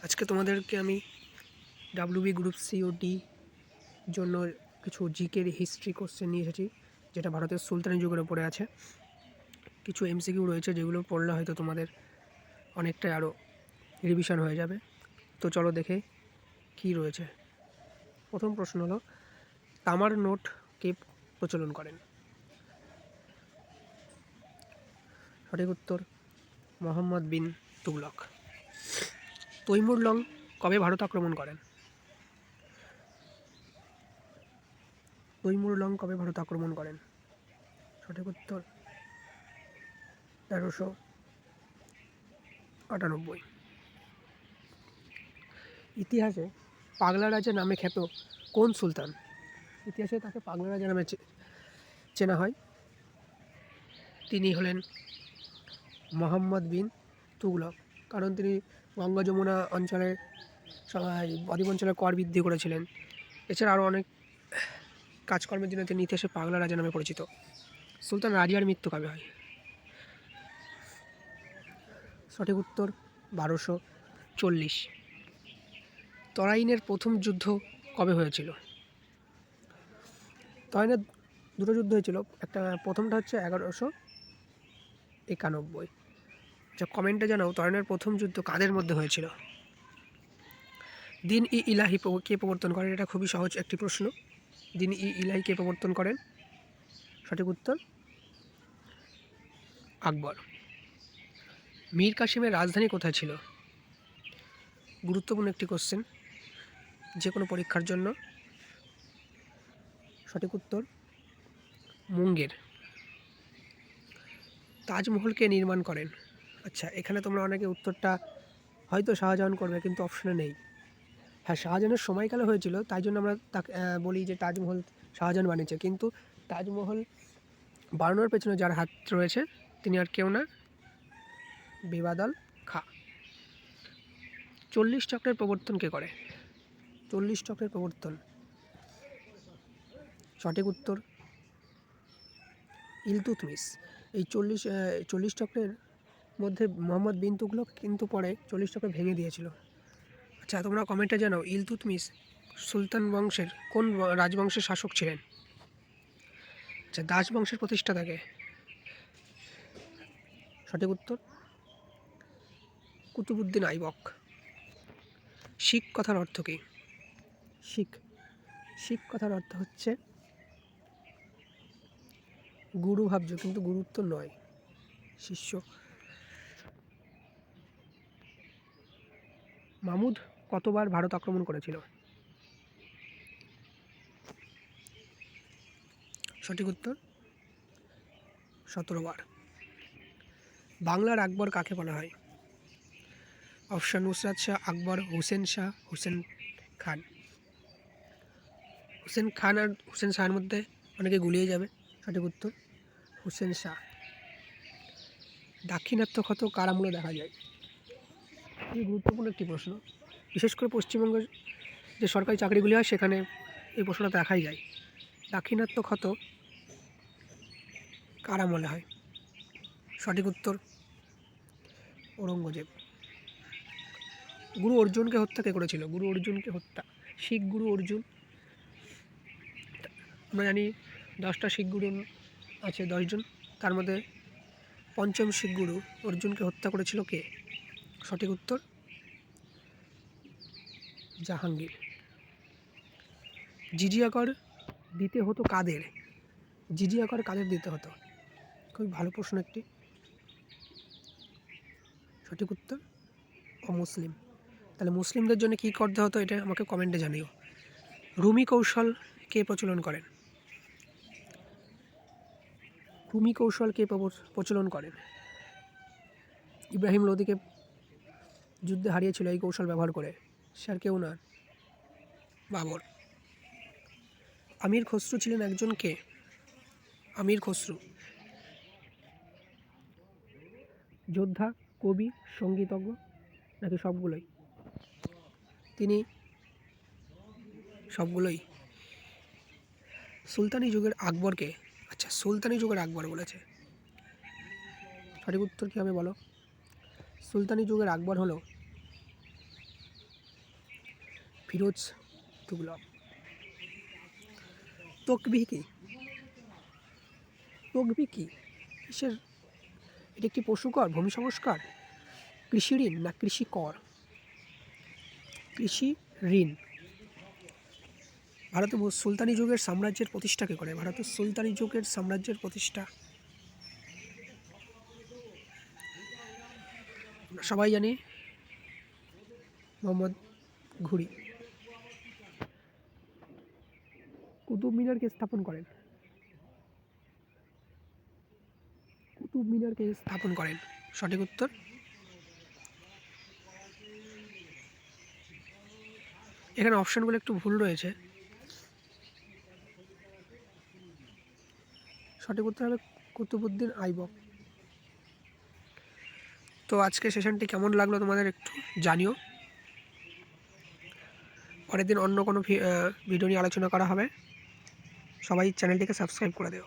আজকে তোমাদেরকে আমি ডাব্লিউবি গ্রুপ সিওটি জন্য কিছু জিকের হিস্ট্রি কোশ্চেন নিয়ে এসেছি, যেটা ভারতের সুলতানি যুগের উপরে আছে। কিছু এমসিকিউ রয়েছে যেগুলো পড়লে হয়তো তোমাদের অনেকটাই আরও রিভিশন হয়ে যাবে। তো চলো দেখে কি রয়েছে। প্রথম প্রশ্ন হলো, তামার নোট কে প্রচলন করেন? সঠিক উত্তর মোহাম্মদ বিন তুগলক। তৈমুর লং কবে ভারত আক্রমণ করেন? তৈমুর লং কবে ভারত আক্রমণ করেন? সঠিক উত্তর 1398। ইতিহাসে পাগলা রাজা নামে খ্যাত কোন সুলতান? ইতিহাসে তাকে পাগলা রাজা নামে চেনা হয়। তিনি হলেন মোহাম্মদ বিন তুগলক, কারণ তিনি গঙ্গা যমুনা অঞ্চলে বদ্বীপ অঞ্চলে কর বৃদ্ধি করেছিলেন। এছাড়া আরও অনেক কাজকর্মের জন্য তিনি ইতিহাসে পাগলা রাজা নামে পরিচিত। সুলতান রাজিয়ার মৃত্যু কবে হয়? সঠিক উত্তর 1240। তরাইনের প্রথম যুদ্ধ কবে হয়েছিল? তরাইনের দুটো যুদ্ধ হয়েছিল, একটা প্রথমটা হচ্ছে 1191। যা কমেন্টে জানাও তরাইনের প্রথম যুদ্ধ কাদের মধ্যে হয়েছিল। দিন ই ইলাহি কে প্রবর্তন করেন? এটা খুবই সহজ একটি প্রশ্ন। দিন ই ইলাহি কে প্রবর্তন করেন? সঠিক উত্তর আকবর। মীর কাসিমের রাজধানী কোথায় ছিল? গুরুত্বপূর্ণ একটি কোশ্চেন যে কোনো পরীক্ষার জন্য। সঠিক উত্তর মুঙ্গের। তাজমহলকে নির্মাণ করেন? আচ্ছা, এখানে তোমরা অনেকে উত্তরটা হয়তো শাহজাহান করবে, কিন্তু অপশনে নেই। হ্যাঁ, শাহজাহানের সময়কালে হয়েছিল, তাই জন্য আমরা তাকে বলি যে তাজমহল শাহজাহান বানিয়েছে, কিন্তু তাজমহল বানানোর পেছনে যার হাত রয়েছে তিনি আর কেউ না, বিবাদল খা। 40 চক্রের প্রবর্তন কে করে? 40 চক্রের প্রবর্তন, সঠিক উত্তর ইলতুৎমিশ। এই 40 চক্রের মধ্যে মোহাম্মদ বিন তুগলক কিন্তু পরে 40 চক্র ভেঙে দিয়েছিল। আচ্ছা, তোমরা কমেন্টে জানাও ইলতুৎমিশ সুলতান বংশের কোন রাজবংশের শাসক ছিলেন? আচ্ছা, দাস বংশের প্রতিষ্ঠাতাকে? সঠিক উত্তর কুতুবুদ্দিন আইবক। শিখ কথার অর্থ কী? শিখ কথার অর্থ হচ্ছে গুরু ভাবজ, কিন্তু গুরুত্ব নয়, শিষ্য। মামুদ কতবার ভারত আক্রমণ করেছিল? সঠিক উত্তর 17 বার। বাংলার আকবর কাকে বলা হয়? অপশন নুসরাত শাহ, আকবর, হুসেন শাহ, হুসেন খান। হুসেন খান আর হুসেন শাহের মধ্যে অনেকে গুলিয়ে যাবে। সঠিক উত্তর হুসেন শাহ। দাক্ষিণাত্য ক্ষত কার আমলে দেখা যায়? খুবই গুরুত্বপূর্ণ একটি প্রশ্ন। বিশেষ করে পশ্চিমবঙ্গের যে সরকারি চাকরিগুলি হয় সেখানে এই প্রশ্নটা দেখাই যায়। দাক্ষিণাত্য ক্ষত কার আমলে হয়? সঠিক উত্তর ঔরঙ্গজেব। গুরু অর্জুনকে হত্যা কে করেছিল? গুরু অর্জুনকে হত্যা শিখ গুরু অর্জুন। আমরা জানি 10টা শিখ গুরু আছে, 10 জন, তার মধ্যে পঞ্চম শিখ গুরু অর্জুনকে হত্যা করেছিল কে? সঠিক উত্তর জাহাঙ্গীর। জিজিয়া কর দিতে হতো কাদের? জিজিয়া কর কাদের দিতে হতো? খুবই ভালো প্রশ্ন একটি। সঠিক উত্তর অমুসলিম। তাহলে মুসলিমদের জন্য কী করতে হতো, এটা আমাকে কমেন্টে জানিও। রুমি কৌশল কে প্রচলন করেন? রুমি কৌশল কে প্রচলন করেন? ইব্রাহিম লোদিকে যুদ্ধে হারিয়েছিল এই কৌশল ব্যবহার করে, সে আর কেউ না, বাবর। আমির খসরু ছিলেন একজন কে? আমির খসরু যোদ্ধা, কবি, সঙ্গীতজ্ঞ নাকি সবগুলোই? তিনি সবগুলোই। সুলতানি যুগের আকবরকে? আচ্ছা, সুলতানি যুগের আকবর বলেছে। সঠিক উত্তর কী হবে বলো? সুলতানি যুগের আকবর হলো ফিরোজ তুগলক। তকবি কি? তকবি কি? কিসের? এটি একটি পশুকর, ভূমি সংস্কার, কৃষি ঋণ না কৃষি কর? কৃষি ঋণ। ভারতের সুলতানি যুগের সাম্রাজ্যের প্রতিষ্ঠা কে করে? ভারতের সুলতানি যুগের সাম্রাজ্যের প্রতিষ্ঠা সবাই জানি, মোহাম্মদ ঘুরি। কুতুব মিনারকে স্থাপন করেন? কুতুব মিনারকে স্থাপন করেন? সঠিক উত্তর এখানে অপশনগুলো একটু ভুল রয়েছে। সঠিক উত্তর হবে কুতুবউদ্দিন আইবক। তো আজকে সেশনটি কেমন লাগলো তোমাদের একটু জানিও। পরের দিন অন্য কোনো ভিডিও নিয়ে আলোচনা করা হবে। সবাই চ্যানেলটিকে সাবস্ক্রাইব করে দিও।